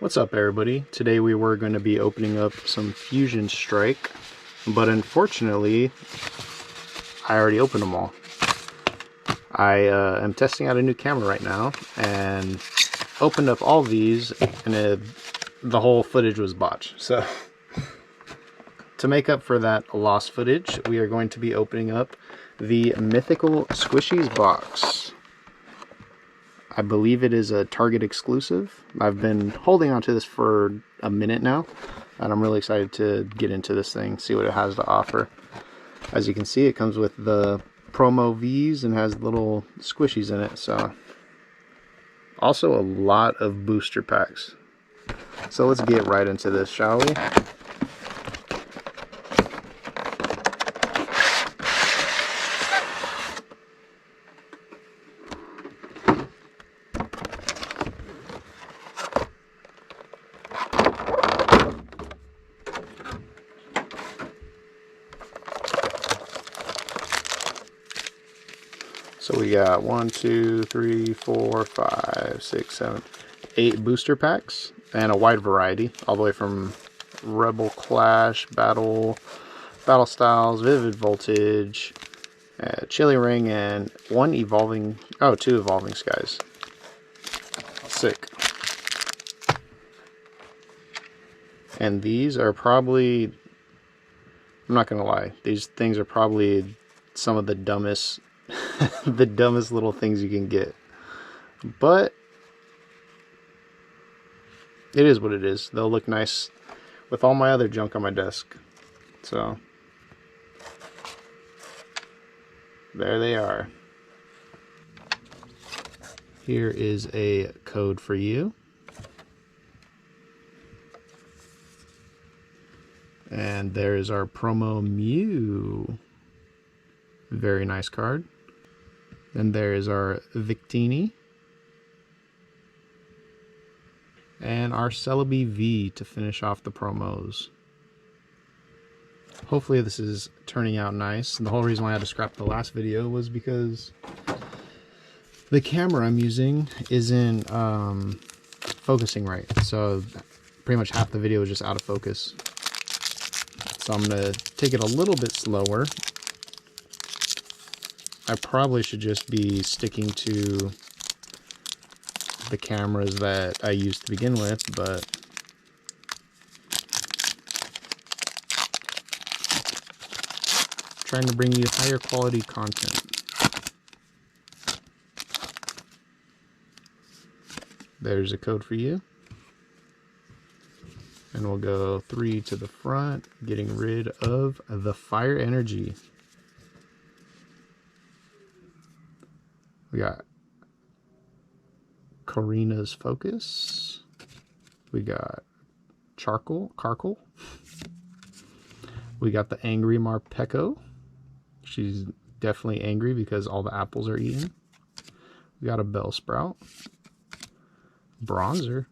What's up, everybody? Today we were going to be opening up some Fusion Strike, but unfortunately I already opened them all. I am testing out a new camera right now and opened up all these, and the whole footage was botched. So to make up for that lost footage, we are going to be opening up the Mythical Squishy Box. I believe it is a Target exclusive. I've been holding on to this for a minute now, and I'm really excited to get into this thing, see what it has to offer. As you can see, it comes with the promo V's and has little squishies in it. So also a lot of booster packs. So let's get right into this, shall we? So we got 1, 2, 3, 4, 5, 6, 7, 8 booster packs, and a wide variety, all the way from Rebel Clash, Battle Styles, Vivid Voltage, Chili Ring, and two Evolving Skies. Sick. And these are probably, I'm not gonna lie, these things are probably some of the dumbest the dumbest little things you can get, but it is what it is. They'll look nice with all my other junk on my desk. So there they are. Here is a code for you, and there is our promo Mew. Very nice card. Then there is our Victini. And our Celebi V to finish off the promos. Hopefully this is turning out nice. The whole reason why I had to scrap the last video was because the camera I'm using isn't focusing right. So pretty much half the video is just out of focus. So I'm going to take it a little bit slower. I probably should just be sticking to the cameras that I used to begin with, but trying to bring you higher quality content. There's a code for you. And we'll go 3 to the front, getting rid of the Fire Energy. We got Karina's Focus. We got Carkle. We got the Angry Marpeco. She's definitely angry because all the apples are eaten. We got a Bellsprout. Bronzer.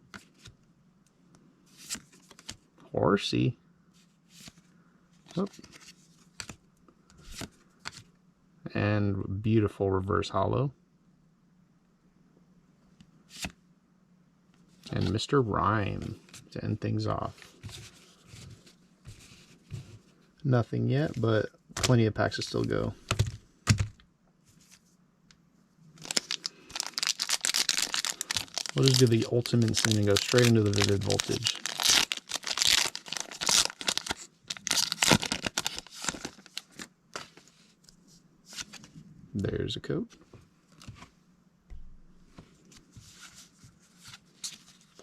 Horsey. Oh. And beautiful reverse holo. And Mr. Rhyme to end things off. Nothing yet, but plenty of packs to still go. We'll just do the ultimate sin and go straight into the Vivid Voltage. There's a code.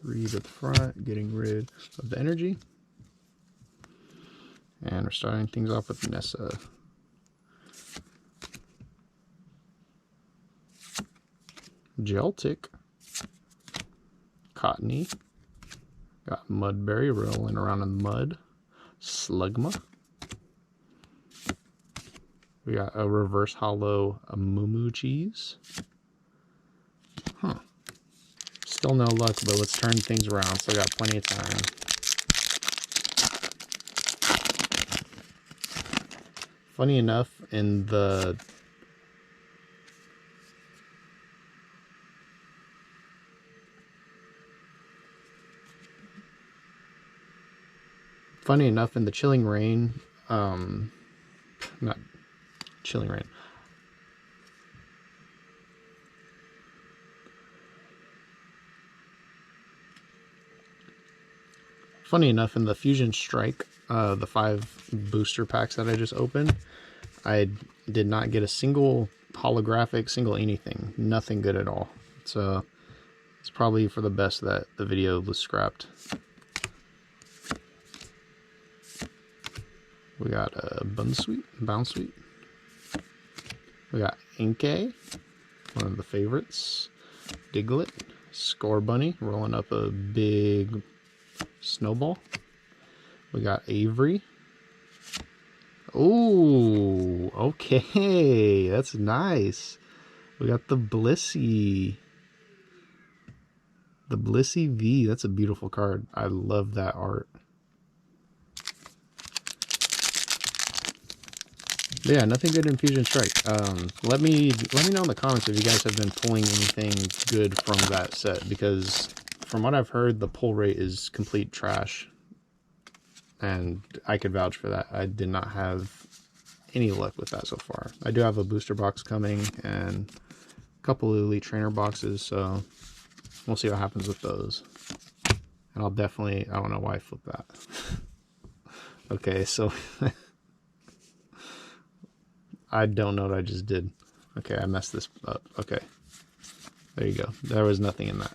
3 to the front, getting rid of the energy. And we're starting things off with Nessa. Geltic. Cottony. Got Mudberry rolling around in the mud. Slugma. We got a reverse holo Moo Cheese. Huh. Still no luck, but let's turn things around. So I got plenty of time. Funny enough, in the Funny enough, in the Chilling Rain, not Chilling Rain. Funny enough, in the Fusion Strike, the 5 booster packs that I just opened, I did not get a single holographic, single anything. Nothing good at all. So it's probably for the best that the video was scrapped. We got a Bounsweet. We got Inkay, one of the favorites. Diglett, Score Bunny, rolling up a big snowball. We got Avery. Oh, okay, that's nice. We got the Blissey. The Blissey V, that's a beautiful card. I love that art. But yeah, nothing good in Fusion Strike. Let me know in the comments if you guys have been pulling anything good from that set, because from what I've heard, the pull rate is complete trash. And I could vouch for that. I did not have any luck with that so far. I do have a booster box coming and a couple of Elite Trainer boxes, so we'll see what happens with those. And I'll definitely, I don't know why I flipped that. Okay, so I don't know what I just did. Okay, I messed this up. Okay, there you go. There was nothing in that.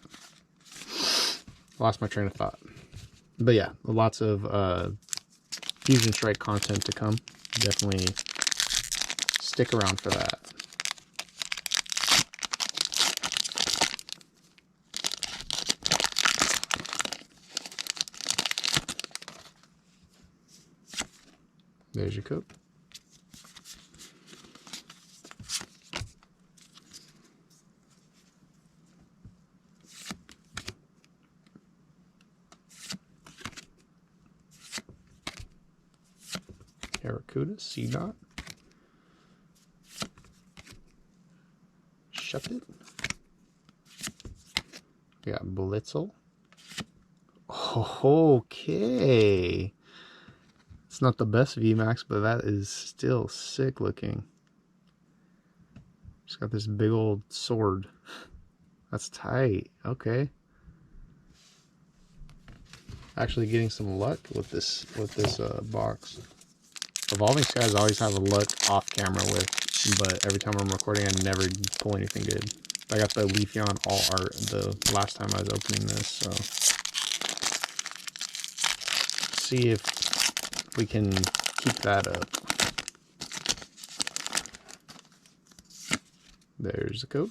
Lost my train of thought. But yeah, lots of Fusion Strike content to come. Definitely stick around for that. There's your code. Barracuda, Seedot, Shuppet. We got Blitzel. Oh, okay. It's not the best VMAX, but that is still sick looking. It's got this big old sword. That's tight. Okay. Actually getting some luck with this box. Evolving Skies I always have a luck off camera with, but every time I'm recording I never pull anything good. I got the Leafeon All Art the last time I was opening this, so see if we can keep that up. There's the code.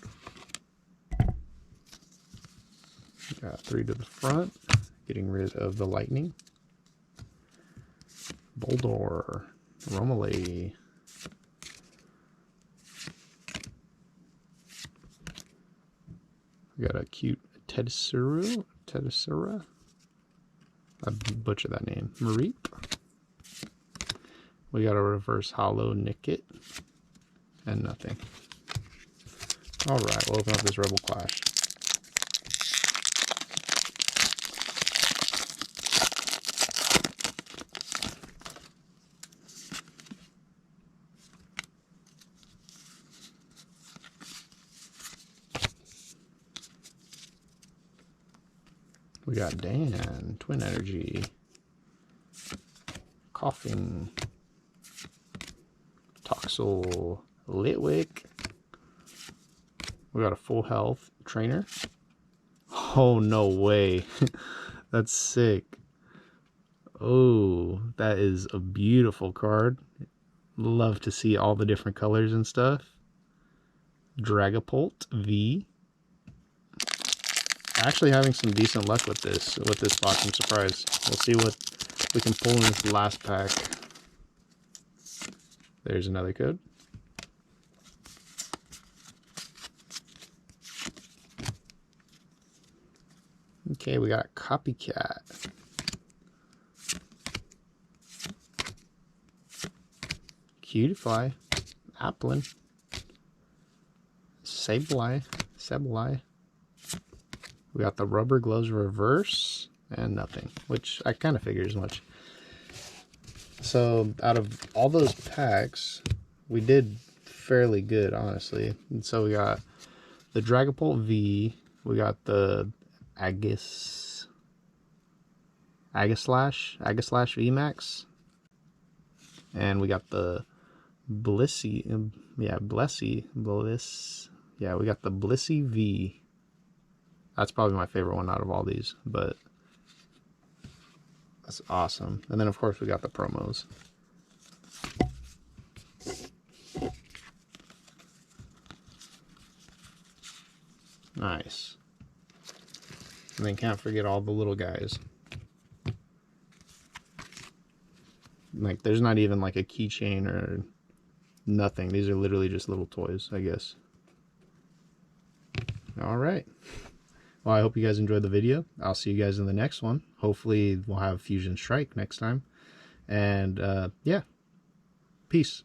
Got 3 to the front, getting rid of the lightning. Boldor, Romale. We got a cute Tedesura. I butchered that name. Mareep. We got a reverse hollow Nickit. And nothing. Alright, we'll open up this Rebel Clash. We got Dan, Twin Energy, Coughing, Toxel, Litwick. We got a full health trainer. Oh, no way. That's sick. Oh, that is a beautiful card. Love to see all the different colors and stuff. Dragapult V. Actually having some decent luck with this box. I'm surprised. We'll see what we can pull in this last pack. There's another code. Okay, we got Copycat. Cutify. Applin. Sableye. We got the Rubber Gloves reverse and nothing, which I kind of figured as much. So out of all those packs, we did fairly good, honestly. And so we got the Dragapult V, we got the Aegislash VMAX, and we got the Blissey, yeah, we got the Blissey V. That's probably my favorite one out of all these, but that's awesome. And then of course we got the promos. Nice. And then can't forget all the little guys. Like, there's not even like a keychain or nothing. These are literally just little toys, I guess. Alright. Well, I hope you guys enjoyed the video. I'll see you guys in the next one. Hopefully we'll have Fusion Strike next time. And yeah, peace.